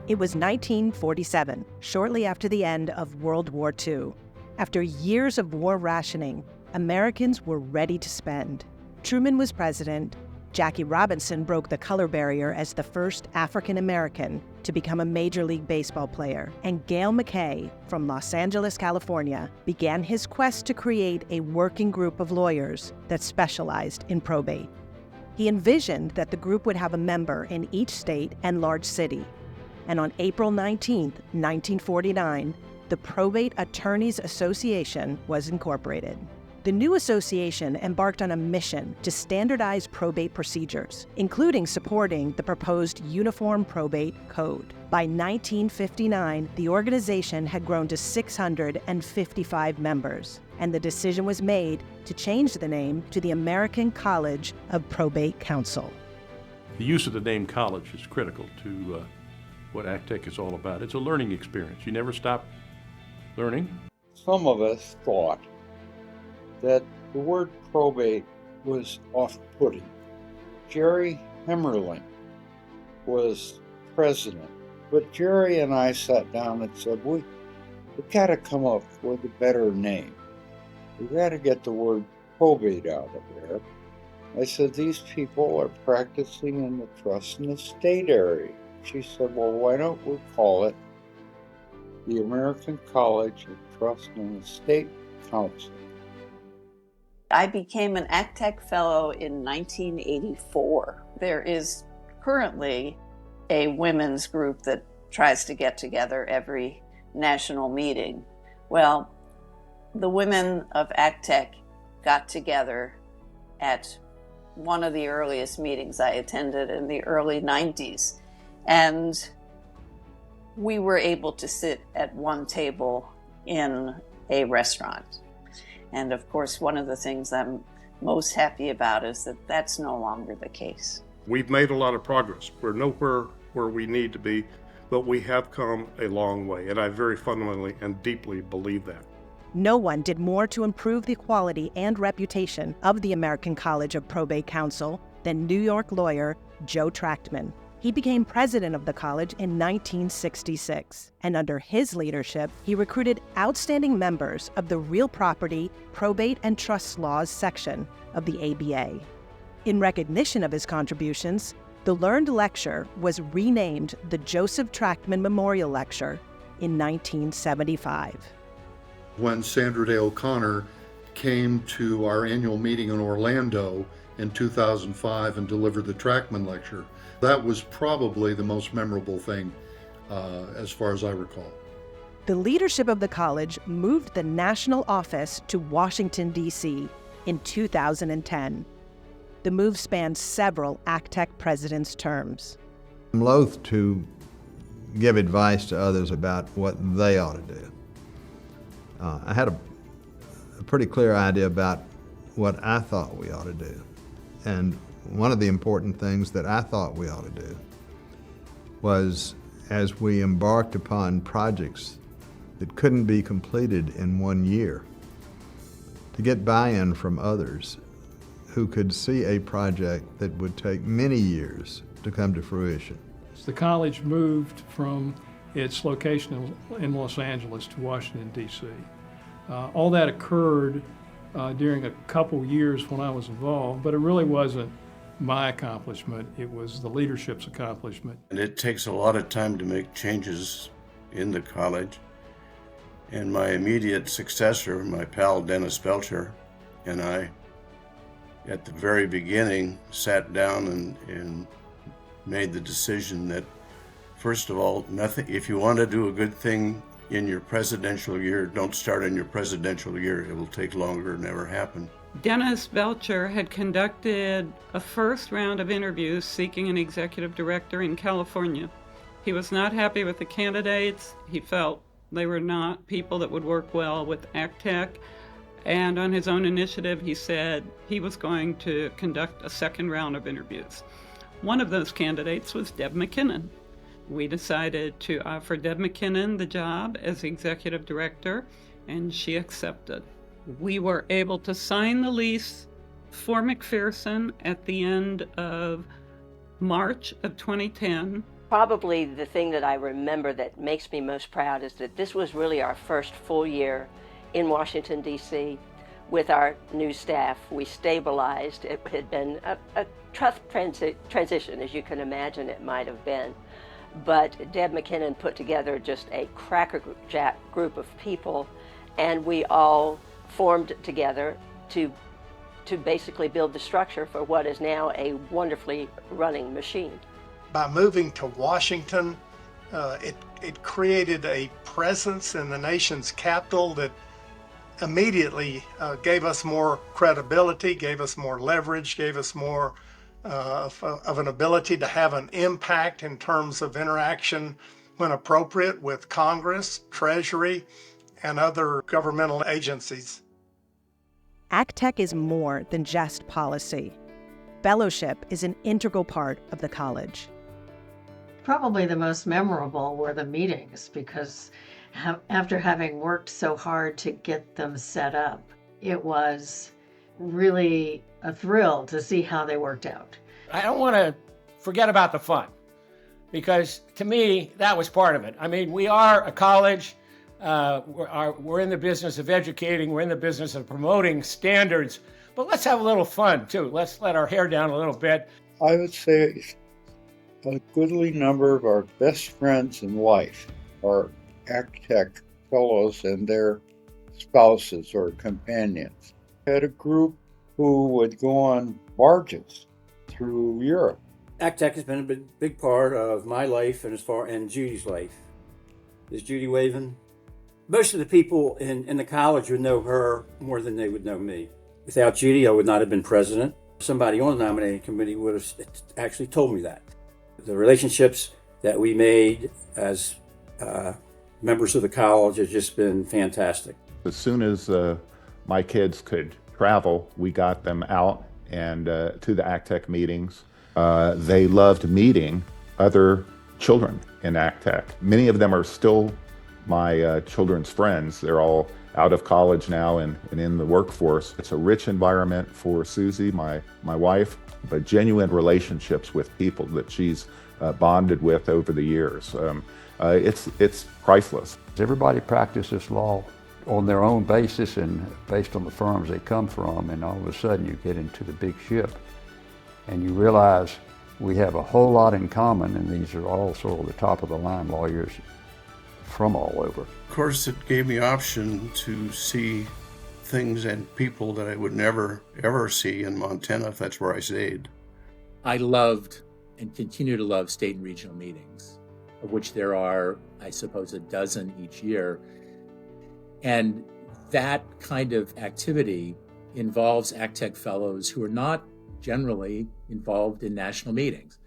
It was 1947, shortly after the end of World War II. After years of war rationing, Americans were ready to spend. Truman was president. Jackie Robinson broke the color barrier as the first African American to become a Major League Baseball player, and Gail McKay from Los Angeles, California, began his quest to create a working group of lawyers that specialized in probate. He envisioned that the group would have a member in each state and large city, and on April 19, 1949, the Probate Attorneys Association was incorporated. The new association embarked on a mission to standardize probate procedures, including supporting the proposed Uniform Probate Code. By 1959, the organization had grown to 655 members, and the decision was made to change the name to the American College of Probate Counsel. The use of the name college is critical to what ACTEC is all about. It's a learning experience. You never stop learning. Some of us thought that the word probate was off-putting. Jerry Hemmerling was president, but Jerry and I sat down and said, we got to come up with a better name. We got to get the word probate out of there. I said, these people are practicing in the trust and estate area. She said, well, why don't we call it the American College of Trust and Estate Counsel? I became an ACTEC Fellow in 1984. There is currently a women's group that tries to get together every national meeting. Well, the women of ACTEC got together at one of the earliest meetings I attended in the early 90s, and we were able to sit at one table in a restaurant. And of course, one of the things I'm most happy about is that that's no longer the case. We've made a lot of progress. We're nowhere where we need to be, but we have come a long way, and I very fundamentally and deeply believe that. No one did more to improve the quality and reputation of the American College of Probate Counsel than New York lawyer Joe Trachtman. He became president of the college in 1966, and under his leadership, he recruited outstanding members of the Real Property, Probate, and Trust Laws section of the ABA. In recognition of his contributions, the learned lecture was renamed the Joseph Trachtman Memorial Lecture in 1975. When Sandra Day O'Connor came to our annual meeting in Orlando in 2005 and delivered the Trachtman Lecture, that was probably the most memorable thing as far as I recall. The leadership of the college moved the national office to Washington, D.C. in 2010. The move spanned several ACTEC presidents' terms. I'm loath to give advice to others about what they ought to do. I had a pretty clear idea about what I thought we ought to do. And one of the important things that I thought we ought to do was, as we embarked upon projects that couldn't be completed in 1 year, to get buy-in from others who could see a project that would take many years to come to fruition. The college moved from its location in Los Angeles to Washington, D.C. All that occurred during a couple years when I was involved, but it really wasn't my accomplishment. It was the leadership's accomplishment. And it takes a lot of time to make changes in the college. And my immediate successor, my pal Dennis Belcher, and I, at the very beginning, sat down and made the decision that, first of all, if you want to do a good thing in your presidential year, don't start in your presidential year. It will take longer, never happen. Dennis Belcher had conducted a first round of interviews seeking an executive director in California. He was not happy with the candidates. He felt they were not people that would work well with ACTEC. And on his own initiative, he said he was going to conduct a second round of interviews. One of those candidates was Deb McKinnon. We decided to offer Deb McKinnon the job as executive director, and she accepted. We were able to sign the lease for McPherson at the end of March of 2010. Probably the thing that I remember that makes me most proud is that this was really our first full year in Washington, D.C. with our new staff. We stabilized. It had been a tough transition, as you can imagine it might have been. But Deb McKinnon put together just a crackerjack group of people, and we all formed together to basically build the structure for what is now a wonderfully running machine. By moving to Washington, it created a presence in the nation's capital that immediately gave us more credibility, gave us more leverage, gave us more of an ability to have an impact in terms of interaction when appropriate with Congress, Treasury, and other governmental agencies. ACTEC is more than just policy. Fellowship is an integral part of the college. Probably the most memorable were the meetings, because after having worked so hard to get them set up, it was really a thrill to see how they worked out. I don't want to forget about the fun, because to me, that was part of it. I mean, we are a college. We're in the business of educating. We're in the business of promoting standards. But let's have a little fun, too. Let's let our hair down a little bit. I would say a goodly number of our best friends in life are ACTEC fellows and their spouses or companions. I had a group who would go on barges through Europe. ACTEC has been a big part of my life and Judy's life. Is Judy waving? Most of the people in the college would know her more than they would know me. Without Judy, I would not have been president. Somebody on the nominating committee would have actually told me that. The relationships that we made as members of the college have just been fantastic. As soon as my kids could travel, we got them out and to the ACTEC meetings. They loved meeting other children in ACTEC. Many of them are still my children's friends. They're all out of college now and in the workforce. It's a rich environment for Susie, my wife, but genuine relationships with people that she's bonded with over the years. It's priceless. Everybody practices law on their own basis and based on the firms they come from, and all of a sudden you get into the big ship and you realize we have a whole lot in common, and these are all sort of the top of the line lawyers from all over. Of course, it gave me option to see things and people that I would never, ever see in Montana if that's where I stayed. I loved and continue to love state and regional meetings, of which there are, I suppose, a dozen each year. And that kind of activity involves ACTEC fellows who are not generally involved in national meetings.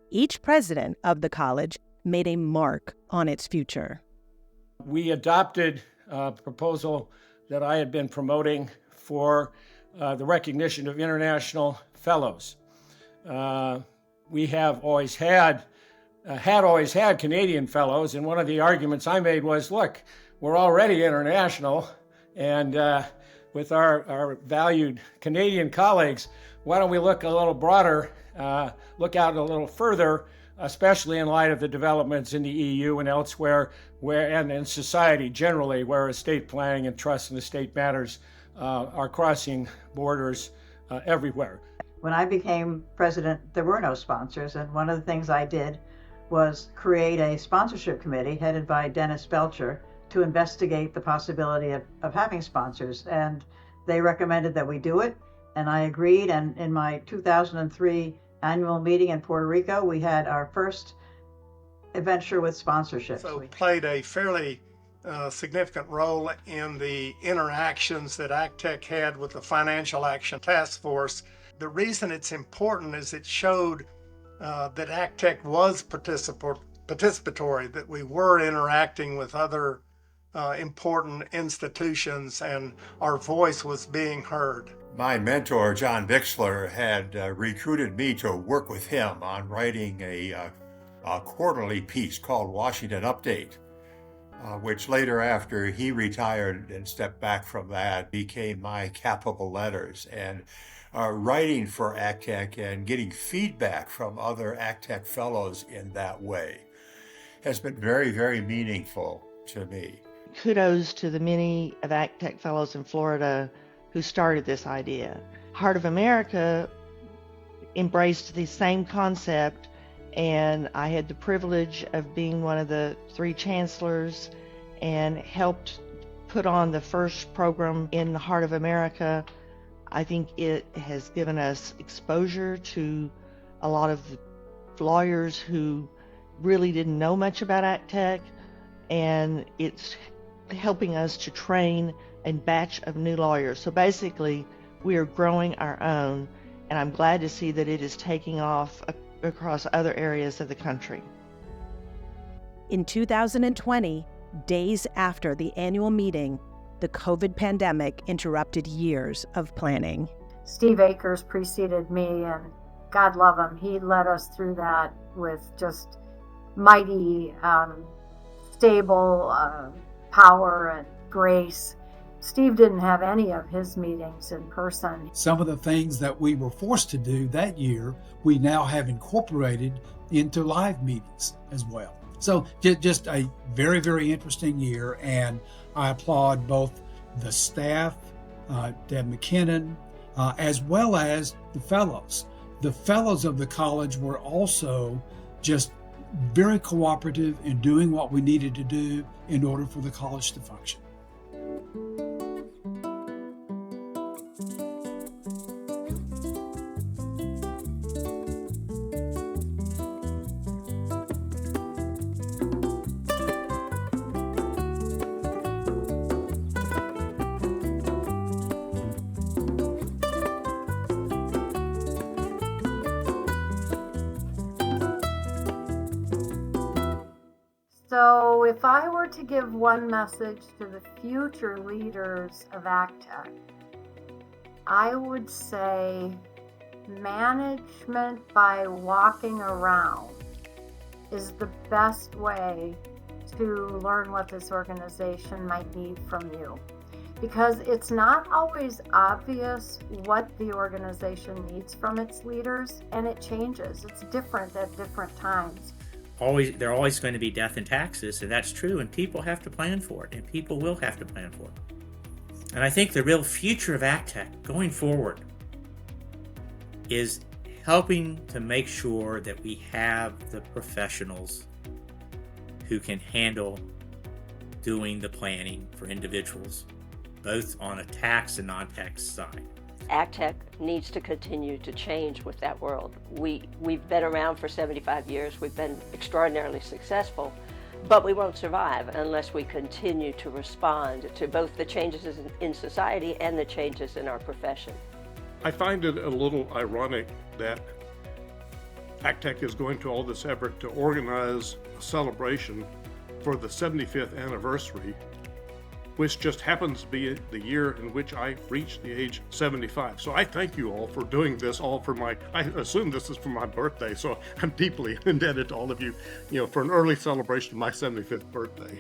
Each president of the college made a mark on its future. We adopted a proposal that I had been promoting for the recognition of international fellows. We have always had Canadian fellows, and one of the arguments I made was, look, we're already international, and with our valued Canadian colleagues, why don't we look a little broader, look out a little further, especially in light of the developments in the EU and elsewhere, and in society generally, where estate planning and trust in estate matters are crossing borders everywhere. When I became president, there were no sponsors, and one of the things I did was create a sponsorship committee headed by Dennis Belcher to investigate the possibility of having sponsors, and they recommended that we do it, and I agreed. And in my 2003 annual meeting in Puerto Rico, we had our first adventure with sponsorships. So we played a fairly significant role in the interactions that ACTEC had with the Financial Action Task Force. The reason it's important is it showed that ACTEC was participatory, that we were interacting with other important institutions and our voice was being heard. My mentor, John Bixler, had recruited me to work with him on writing a quarterly piece called Washington Update, which later, after he retired and stepped back from that, became my capital letters. And writing for ACTEC and getting feedback from other ACTEC fellows in that way has been very, very meaningful to me. Kudos to the many of ACTEC fellows in Florida who started this idea. Heart of America embraced the same concept, and I had the privilege of being one of the 3 chancellors and helped put on the first program in the Heart of America. I think it has given us exposure to a lot of the lawyers who really didn't know much about ACTEC, and it's helping us to train a batch of new lawyers. So basically, we are growing our own, and I'm glad to see that it is taking off across other areas of the country. In 2020, days after the annual meeting, the COVID pandemic interrupted years of planning. Steve Akers preceded me, and God love him, he led us through that with just mighty, stable power and grace. Steve didn't have any of his meetings in person. Some of the things that we were forced to do that year, we now have incorporated into live meetings as well. So just a very, very interesting year, and I applaud both the staff, Deb McKinnon, as well as the fellows. The fellows of the college were also just very cooperative in doing what we needed to do in order for the college to function. So if I were to give one message to the future leaders of ACTEC, I would say management by walking around is the best way to learn what this organization might need from you. Because it's not always obvious what the organization needs from its leaders, and it changes. It's different at different times. There are always going to be death and taxes, and that's true, and people have to plan for it, and people will have to plan for it. And I think the real future of ACTEC going forward is helping to make sure that we have the professionals who can handle doing the planning for individuals, both on a tax and non-tax side. ACTEC needs to continue to change with that world. We've been around for 75 years. We've been extraordinarily successful, but we won't survive unless we continue to respond to both the changes in society and the changes in our profession. I find it a little ironic that ACTEC is going to all this effort to organize a celebration for the 75th anniversary, which just happens to be the year in which I reached the age 75. So I thank you all for doing this, I assume this is for my birthday, so I'm deeply indebted to all of you, for an early celebration of my 75th birthday.